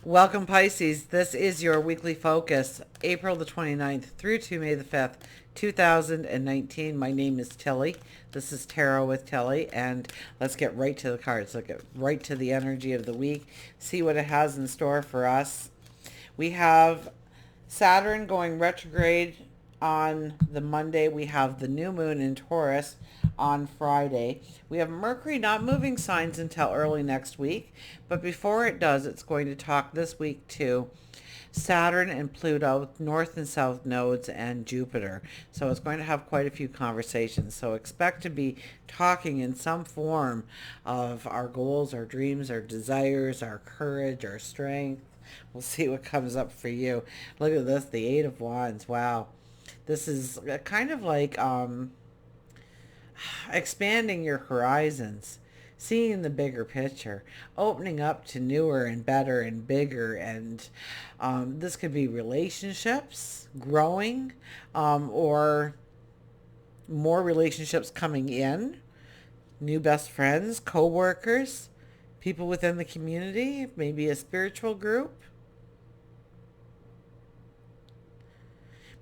Welcome, Pisces. This is your weekly focus, April the 29th through to May the 5th, 2019. My name is Tilly. This is Tarot with Tilly, and let's get right to the cards. Let's get right to the energy of the week, see what it has in store for us. We have Saturn going retrograde on the Monday. We have the new moon in Taurus on Friday. We have Mercury not moving signs until early next week. But before it does, it's going to talk this week to Saturn and Pluto, north and south nodes, and Jupiter. So it's going to have quite a few conversations. So expect to be talking in some form of our goals, our dreams, our desires, our courage, our strength. We'll see what comes up for you. Look at this, the Eight of Wands. Wow. This is kind of like expanding your horizons, seeing the bigger picture, opening up to newer and better and bigger. And this could be relationships growing, or more relationships coming in, new best friends, co-workers, people within the community, maybe a spiritual group.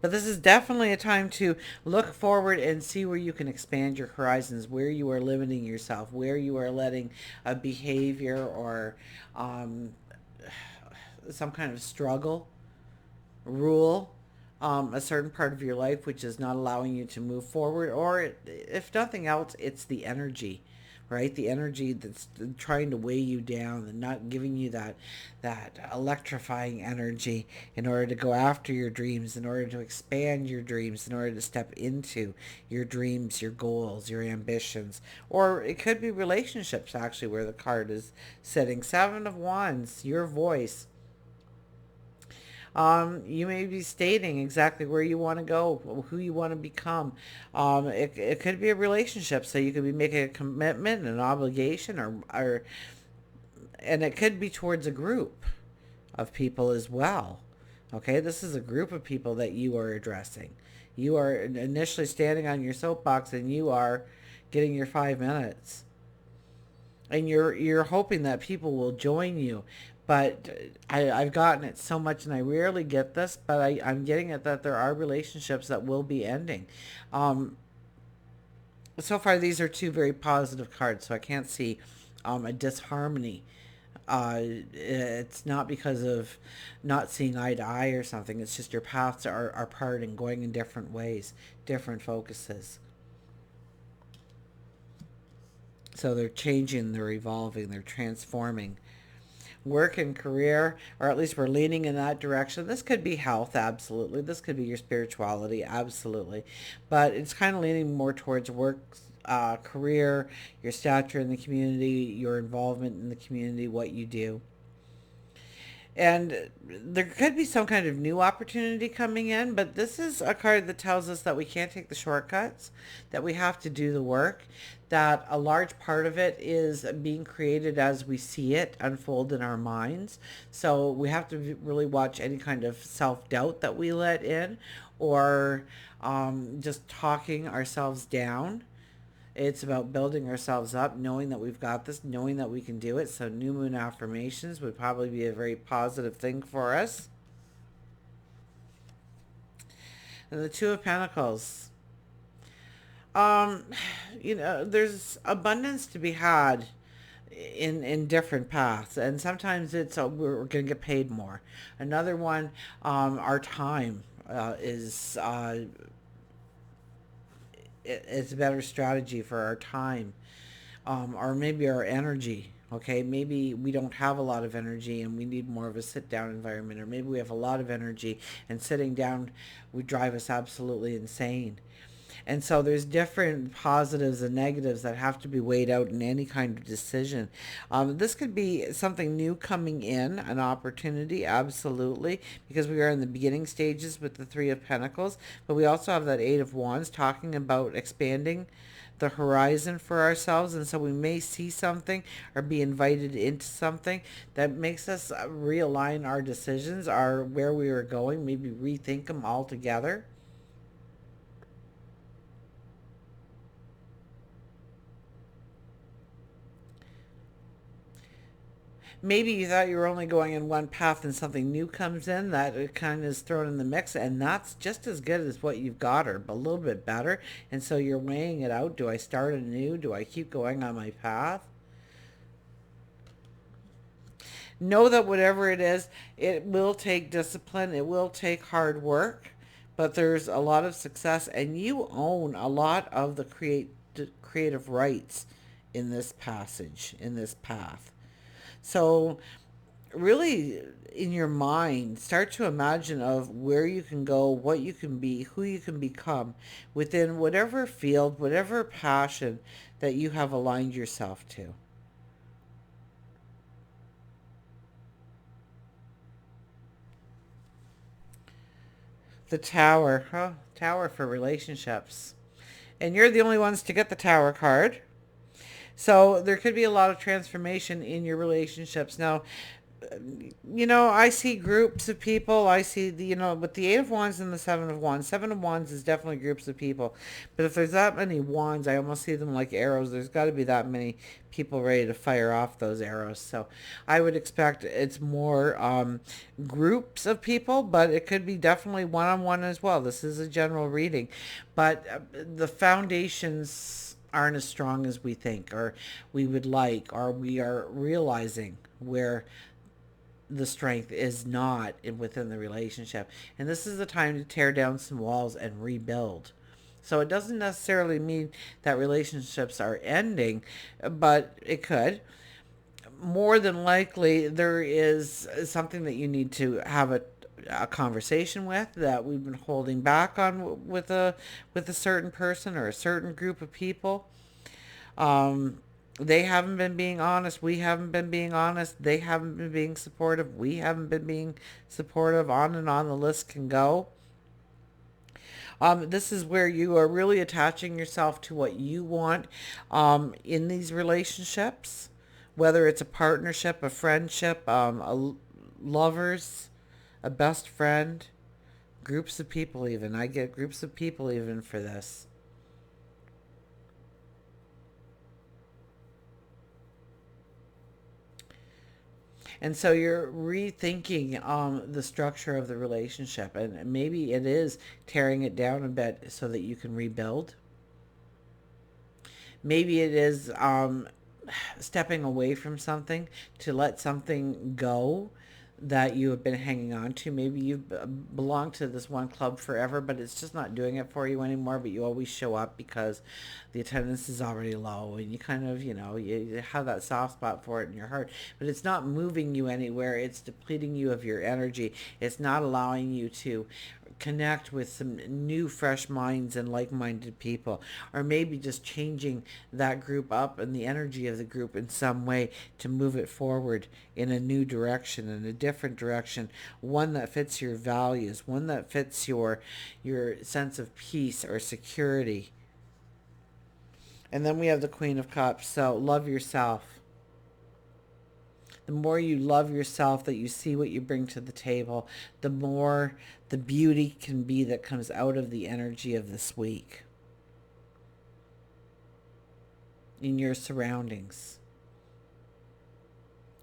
But this is definitely a time to look forward and see where you can expand your horizons, where you are limiting yourself, where you are letting a behavior or um, some kind of struggle rule a certain part of your life, which is not allowing you to move forward. Or if nothing else, it's the energy, right? The energy that's trying to weigh you down and not giving you that electrifying energy in order to go after your dreams, in order to expand your dreams, in order to step into your dreams, your goals, your ambitions. Or it could be relationships, actually, where the card is sitting. Seven of Wands, your voice. You may be stating exactly where you want to go, who you want to become. It could be a relationship, so you could be making a commitment, an obligation, or and it could be towards a group of people as well. Okay, this is a group of people that you are addressing. You are initially standing on your soapbox, and you are getting your 5 minutes, and you're hoping that people will join you. But I've gotten it so much, and I rarely get this, but I'm getting it that there are relationships that will be ending. Um, so far, these are two very positive cards, so I can't see a disharmony. It's not because of not seeing eye to eye or something. It's just your paths are parting, going in different ways, different focuses. So they're changing, they're evolving, they're transforming. Work and career, or at least we're leaning in that direction. This could be health, absolutely. This could be your spirituality, absolutely. But it's kind of leaning more towards work, career, your stature in the community, your involvement in the community, what you do. And there could be some kind of new opportunity coming in, but this is a card that tells us that we can't take the shortcuts, that we have to do the work, that a large part of it is being created as we see it unfold in our minds. So we have to really watch any kind of self-doubt that we let in, or just talking ourselves down. It's about building ourselves up, knowing that we've got this, knowing that we can do it. So new moon affirmations would probably be a very positive thing for us. And the Two of Pentacles. Um, there's abundance to be had in different paths, and sometimes it's we're going to get paid more. Another one, our time is it's a better strategy for our time, or maybe our energy. Okay, maybe we don't have a lot of energy and we need more of a sit down environment, or maybe we have a lot of energy and sitting down would drive us absolutely insane. And so there's different positives and negatives that have to be weighed out in any kind of decision. This could be something new coming in, an opportunity, absolutely, because we are in the beginning stages with the Three of Pentacles. But we also have that Eight of Wands talking about expanding the horizon for ourselves. And so we may see something or be invited into something that makes us realign our decisions, our where we are going, maybe rethink them altogether. Maybe you thought you were only going in one path and something new comes in that it kind of is thrown in the mix, and that's just as good as what you've got, or a little bit better. And so you're weighing it out. Do I start anew? Do I keep going on my path? Know that whatever it is, it will take discipline, it will take hard work, but there's a lot of success, and you own a lot of the creative rights in this passage, in this path. So really, in your mind, start to imagine of where you can go, what you can be, who you can become within whatever field, whatever passion that you have aligned yourself to. The Tower. Oh, Tower for relationships. And you're the only ones to get the Tower card. So there could be a lot of transformation in your relationships. Now, I see groups of people. I see with the Eight of Wands and the Seven of Wands. Seven of Wands is definitely groups of people. But if there's that many wands, I almost see them like arrows. There's got to be that many people ready to fire off those arrows. So I would expect it's more groups of people, but it could be definitely one-on-one as well. This is a general reading. But the foundations aren't as strong as we think, or we would like, or we are realizing where the strength is not within the relationship. And this is the time to tear down some walls and rebuild. So it doesn't necessarily mean that relationships are ending, but it could. More than likely, there is something that you need to have a conversation with, that we've been holding back on with a certain person or a certain group of people. Um, they haven't been being honest. We haven't been being honest. They haven't been being supportive. We haven't been being supportive. On and on the list can go. This is where you are really attaching yourself to what you want in these relationships, whether it's a partnership, a friendship, lovers, a best friend, groups of people even. I get groups of people even for this. And so you're rethinking the structure of the relationship. And maybe it is tearing it down a bit so that you can rebuild. Maybe it is stepping away from something to let something go that you have been hanging on to. Maybe you've belonged to this one club forever, but it's just not doing it for you anymore, but you always show up because the attendance is already low, and you kind of, you have that soft spot for it in your heart, but it's not moving you anywhere. It's depleting you of your energy. It's not allowing you to connect with some new fresh minds and like-minded people, or maybe just changing that group up and the energy of the group in some way to move it forward in a new direction, in a different direction, one that fits your values, one that fits your sense of peace or security. And then we have the Queen of Cups. So love yourself. The more you love yourself, that you see what you bring to the table, the more the beauty can be that comes out of the energy of this week in your surroundings.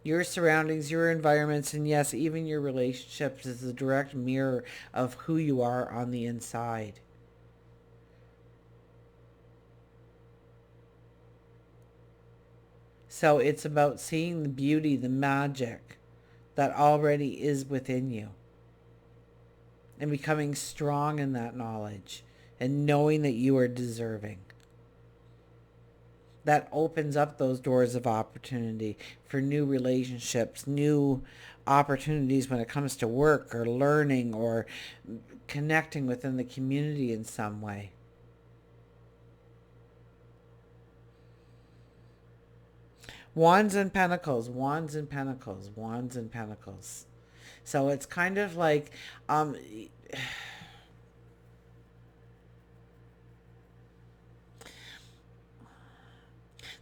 Your surroundings, your environments, and yes, even your relationships is a direct mirror of who you are on the inside. So it's about seeing the beauty, the magic that already is within you, and becoming strong in that knowledge and knowing that you are deserving. That opens up those doors of opportunity for new relationships, new opportunities when it comes to work or learning or connecting within the community in some way. Wands and Pentacles, Wands and Pentacles, Wands and Pentacles. So it's kind of like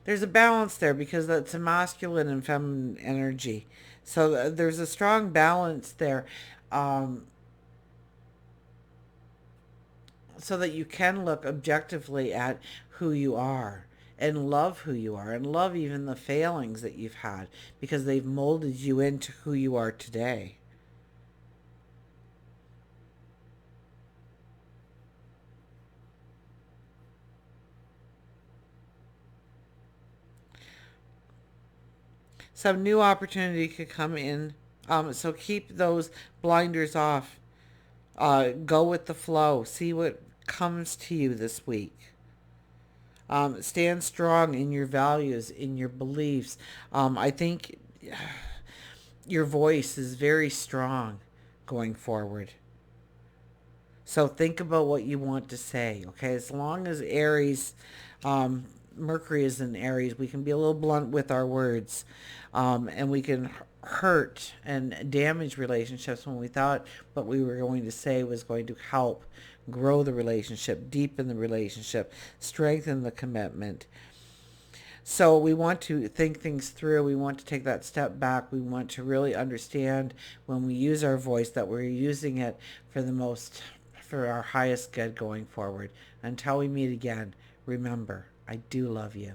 there's a balance there because that's a masculine and feminine energy. So there's a strong balance there, um, so that you can look objectively at who you are and love who you are and love even the failings that you've had, because they've molded you into who you are today. Some new opportunity could come in. So keep those blinders off. Go with the flow. See what comes to you this week. Stand strong in your values, in your beliefs. I think your voice is very strong going forward. So think about what you want to say, okay? As long as Aries, Mercury is in Aries, we can be a little blunt with our words, and we can hurt and damage relationships when we thought what we were going to say was going to help grow the relationship, deepen the relationship, strengthen the commitment. So we want to think things through. We want to take that step back. We want to really understand when we use our voice that we're using it for the most, for our highest good going forward. Until we meet again, remember, I do love you.